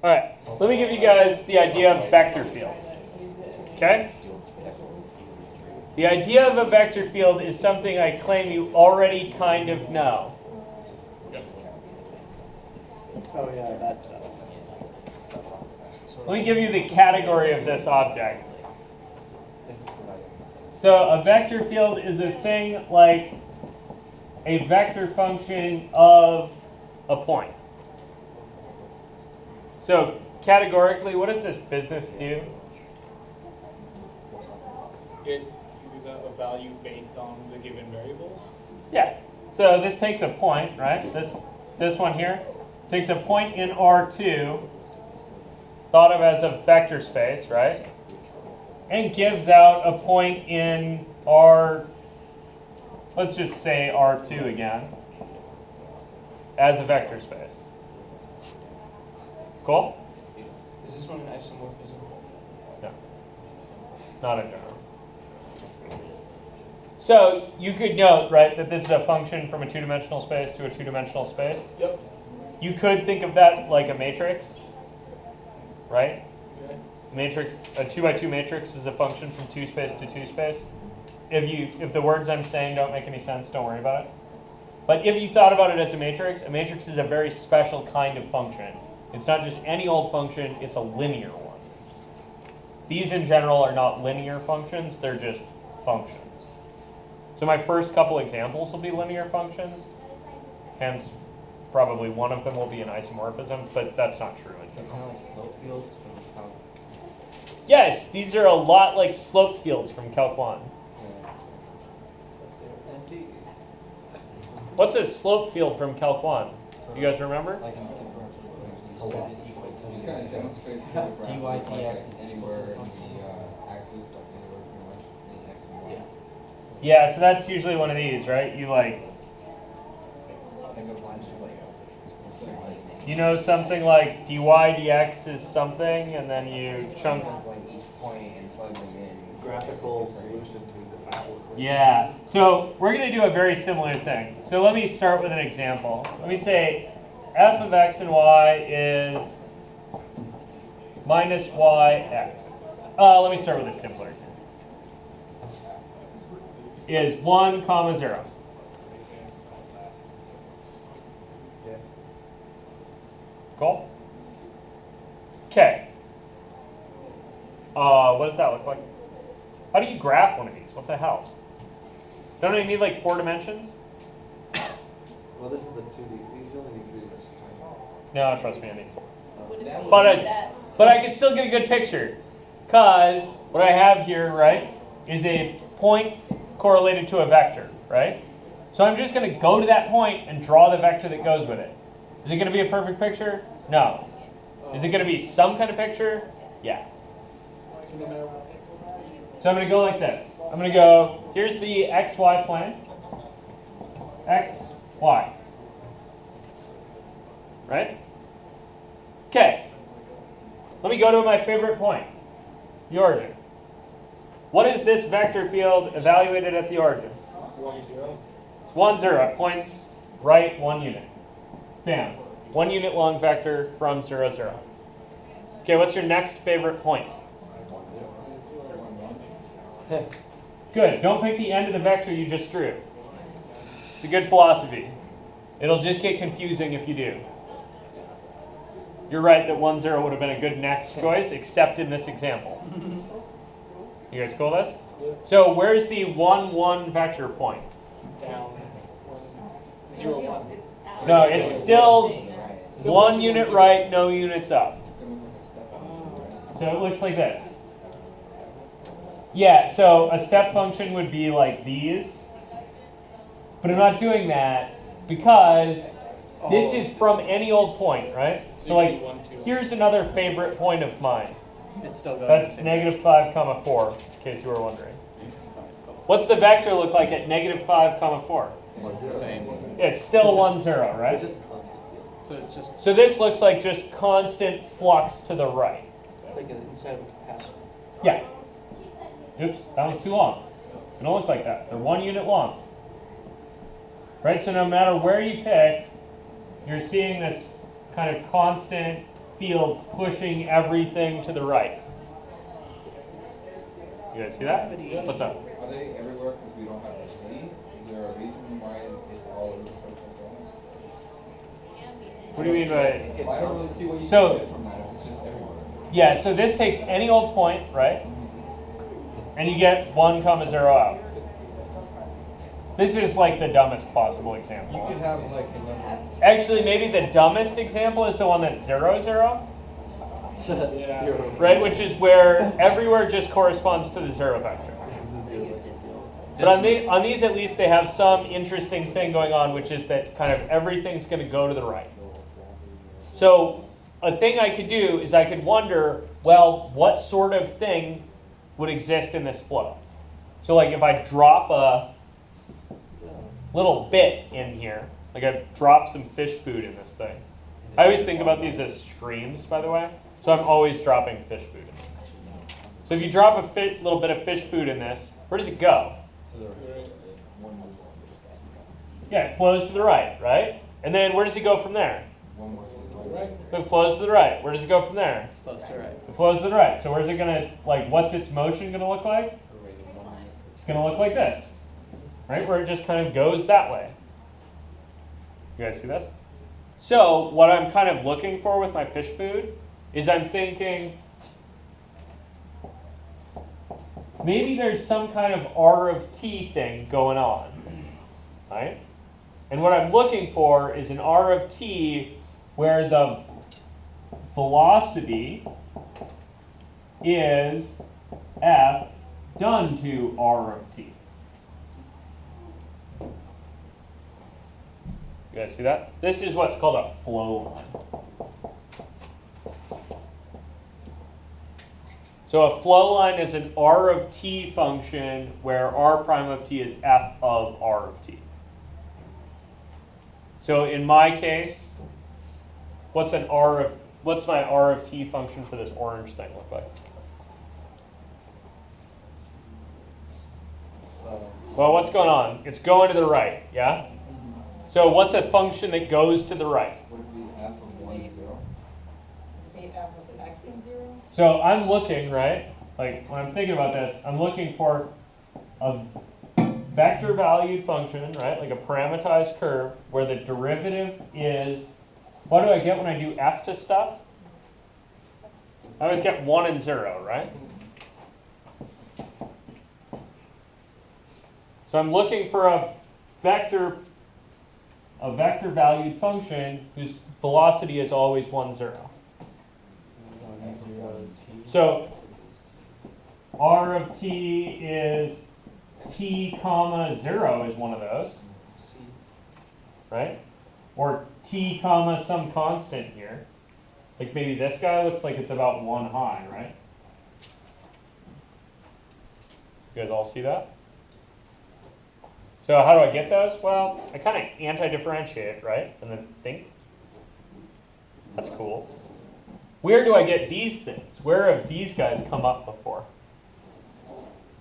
All right, let me give you guys the idea of vector fields. Okay? The idea of a vector field is something I claim you already kind of know. Oh yeah, that's. Let me give you the category of this object. So a vector field is a thing like a vector function of a point. So categorically, what does this business do? It figures out a value based on the given variables. Yeah. So this takes a point, right? This one here takes a point in R2, thought of as a vector space, right? And gives out a point in R, let's just say R2 again, as a vector space. Cool? Is this one an isomorphism? No. Not in general. So you could note, right, that this is a function from a two-dimensional space to a two-dimensional space. Yep. You could think of that like a matrix, right? Okay. Matrix, a 2x2 matrix is a function from two space to two space. If the words I'm saying don't make any sense, don't worry about it. But if you thought about it as a matrix is a very special kind of function. It's not just any old function, it's a linear one. These in general are not linear functions, they're just functions. So my first couple examples will be linear functions, hence probably one of them will be an isomorphism, but that's not true. So kind of like slope fields from Calc. Yes, these are a lot like slope fields from Calc 1. What's a slope field from Calc 1? You guys remember? Like in differential equations, you set it equal to Just kind of demonstrates dy the graph dx is anywhere equal in to the axis, like anywhere pretty much in the x and y. Yeah, so that's usually one of these, right? You like, Think of lines like you know something like dy dx is something, and then you chunk. like each point and plug them in. Graphical solution to the actual equation. Yeah, so we're going to do a very similar thing. So let me start with an example. Let me say f of x and y is minus yx. Let me start with a simpler example. Is 1 comma 0. Cool? Okay. What does that look like? How do you graph one of these? What the hell? Don't you need like 4 dimensions? Well, this is a 2D. You only need 3 dimensions. No, trust me, I need 4. That But I can still get a good picture. Because what I have here, right, is a point correlated to a vector, right? So I'm just going to go to that point and draw the vector that goes with it. Is it going to be a perfect picture? No. Is it going to be some kind of picture? Yeah. So I'm going to go like this. I'm going to go, here's the xy plane. X, y. Right? Okay. Let me go to my favorite point, the origin. What is this vector field evaluated at the origin? 1, 0. 1, 0. It points right 1 unit. Bam. 1 unit long vector from 0, 0. Okay, what's your next favorite point? Good. Don't pick the end of the vector you just drew. It's a good philosophy. It'll just get confusing if you do. You're right that 1, 0 would have been a good next choice, except in this example. You guys cool with this? So where's the 1, 1 vector point? Down. 0, 1. No, it's still 1 unit right, no units up. So it looks like this. Yeah, so a step function would be like these. But I'm not doing that because this is from any old point, right? So like, here's another favorite point of mine. It's still going. That's negative 5 comma 4, in case you were wondering. What's the vector look like at negative 5 comma 4? It's still 1, 0, right? It's just a constant field. So it's just So this looks like just constant flux to the right. it's like inside of a capacitor. Yeah. Oops, that was too long. They don't look like that. They're 1 unit long. Right, so no matter where you pick, you're seeing this kind of constant field pushing everything to the right. You guys see that? What's up? Are they everywhere because we don't have a city? Is there a reason why it's all over the place like that? What do you mean by? Well, I don't really see what you So- can get from that if it's just everywhere. Yeah, so this takes any old point, right? And you get 1, 0 out. This is like the dumbest possible example. You could have like 11. Actually, maybe the dumbest example is the one that's 0, 0, Yeah. Zero. right? Which is where everywhere just corresponds to the 0 vector. But on these, at least, they have some interesting thing going on, which is that kind of everything's going to go to the right. So a thing I could do is I could wonder, well, what sort of thing would exist in this flow? So like if I drop a little bit in here, like I drop some fish food in this thing. I always think about these as streams, by the way. So I'm always dropping fish food in this. So if you drop a little bit of fish food in this, where does it go? Yeah, it flows to the right, right? And then where does it go from there? One more thing. Right. So it flows to the right. Where does it go from there? Close to right. It flows to the right. So where's it gonna, like, what's its motion gonna look like? It's gonna look like this, right? Where it just kind of goes that way. You guys see this? So what I'm kind of looking for with my fish food is I'm thinking maybe there's some kind of R of t thing going on, right? And what I'm looking for is an R of t where the velocity is f done to R of t. You guys see that? This is what's called a flow line. So a flow line is an R of t function where R prime of t is f of R of t. So in my case, what's my R of t function for this orange thing look like? Well, what's going on? It's going to the right, yeah? So what's a function that goes to the right? Would it be f of 1, 0? So I'm looking, right? Like when I'm thinking about this, I'm looking for a vector valued function, right? Like a parameterized curve where the derivative is, what do I get when I do f to stuff? I always get 1 and 0, right? So I'm looking for a vector valued function whose velocity is always 1, 0. So R of t is t comma 0 is one of those, right? Or t comma some constant here. Like maybe this guy looks like it's about 1 high, right? You guys all see that? So how do I get those? Well, I kind of anti-differentiate, right? And then think. That's cool. Where do I get these things? Where have these guys come up before?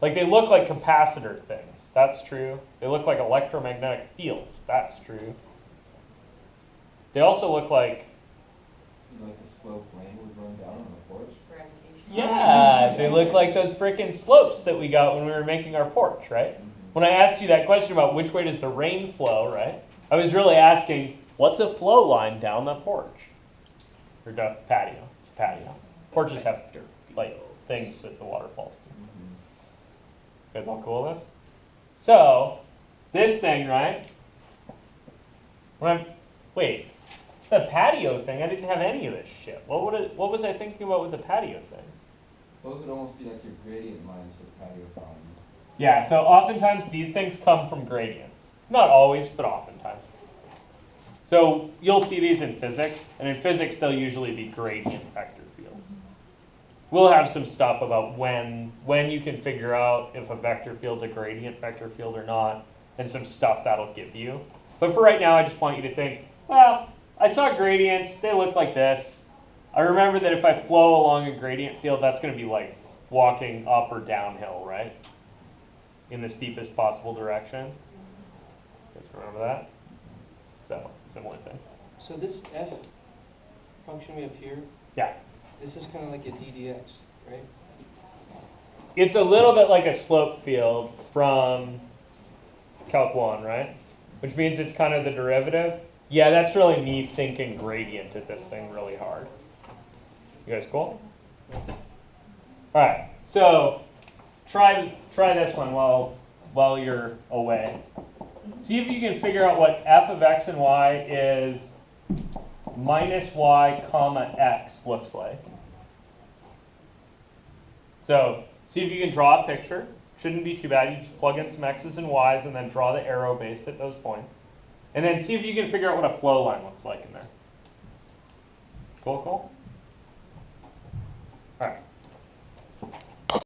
Like they look like capacitor things. That's true. They look like electromagnetic fields. That's true. They also look like, Like a slope lane would run down on the porch? yeah, they look like those frickin' slopes that we got when we were making our porch, right? When I asked you that question about which way does the rain flow, right? I was really asking, what's a flow line down the porch? Or the patio. It's a patio. Porches have dirt, like things that the water falls through. You guys all cool with this? So, this thing, right? Wait, the patio thing, I didn't have any of this shit. What was I thinking about with the patio thing? Those would almost be like your gradient lines for the patio problem. Yeah, so oftentimes these things come from gradients. Not always, but oftentimes. So you'll see these in physics, and in physics they'll usually be gradient vector fields. We'll have some stuff about when you can figure out if a vector field's a gradient vector field or not, and some stuff that'll give you. But for right now, I just want you to think, well, I saw gradients, they look like this. I remember that if I flow along a gradient field, that's going to be like walking up or downhill, right? In the steepest possible direction. You guys remember that? So, similar thing. So this f function we have here, Yeah. This is kind of like a DDX, right? It's a little bit like a slope field from Calc 1, right? Which means it's kind of the derivative. Yeah, that's really me thinking gradient at this thing really hard. You guys cool? All right, so try this one while you're away. See if you can figure out what f of x and y is minus y comma x looks like. So see if you can draw a picture. Shouldn't be too bad. You just plug in some x's and y's and then draw the arrow based at those points. And then see if you can figure out what a flow line looks like in there. Cool, cool? All right.